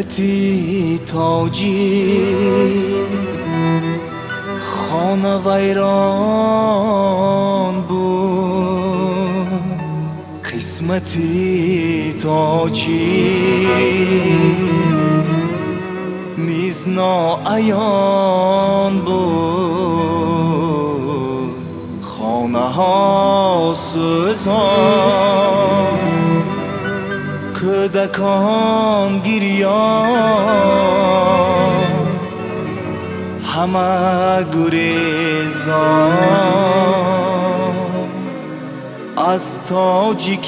قسمتی تاجی خانه ویران بود، قسمتی تاجی نیز ناعیان بود، خانه ها سوزان کودکان گریان همه گریزان از تاجیکستان.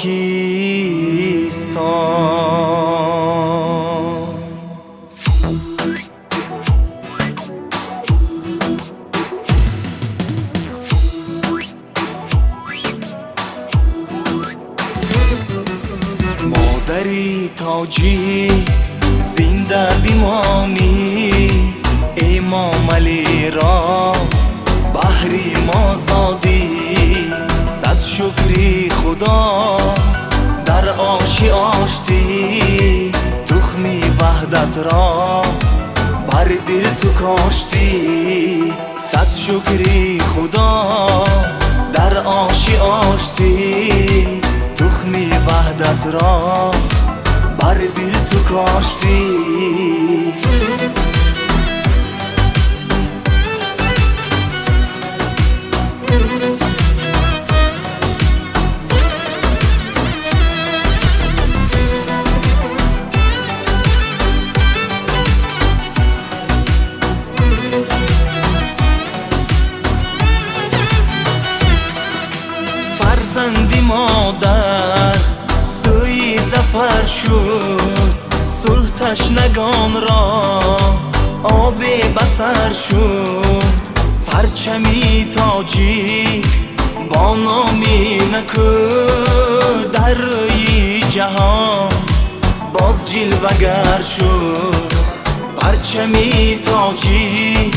مادری تاجیک زنده بیمانی، امام علی را بحری ما زادی، صد شکری خدا در آشی آشتی، تخمی وحدت را بر دل تو کاشتی، صد شکری خدا در آشی آشتی، تخمی وحدت را بر دل تو کاشتی. فرزندی مادر سوی زفر شد، صلح تشنگان را آب بصر شد، پرچمی تاجیک با نامی نکرد، در روی جهان باز جلوگر شد، پرچمی تاجیک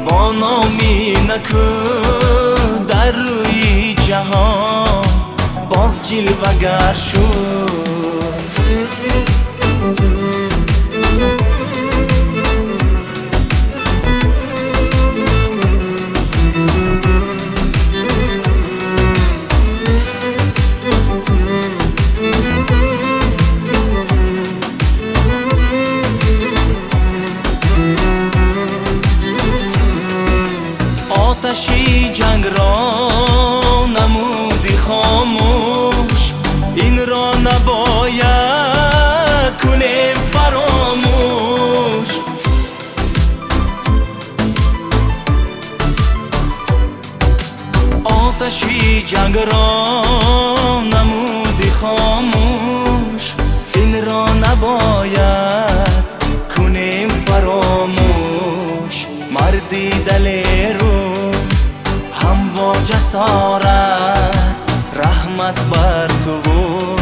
با نامی نکرد، در روی جهان باز جلوگر شد. آتشی جنگ را نمودی خاموش، این را نباید کنیم فراموش. آتشی جنگ را نمودی خاموش، این را نباید کنیم فراموش. مردی دلیر هم با جسارت، رحمت بر تو و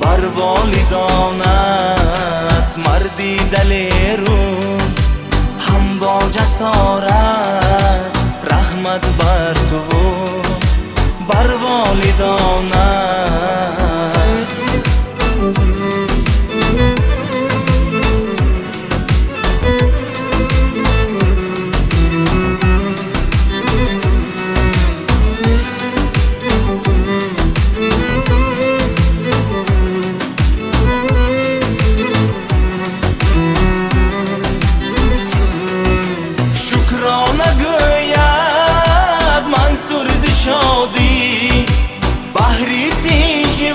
بر والدانت، مردی دلیر هم با جسارت، رحمت بر تو و بر والدانت. بحری تیجی و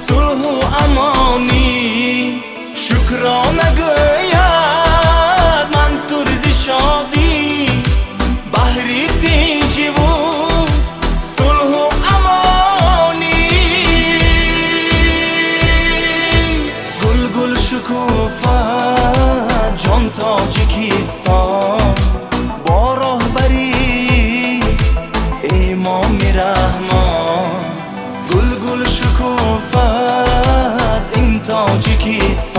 صلح و امانی، شکرانه گوید منصور ز شادی، بحری تیجی و صلح و امانی. گل گل شکوفت جان تاجیکستان، با راهبری امام رحمان، گل گل شکوفت این تاجیکستان.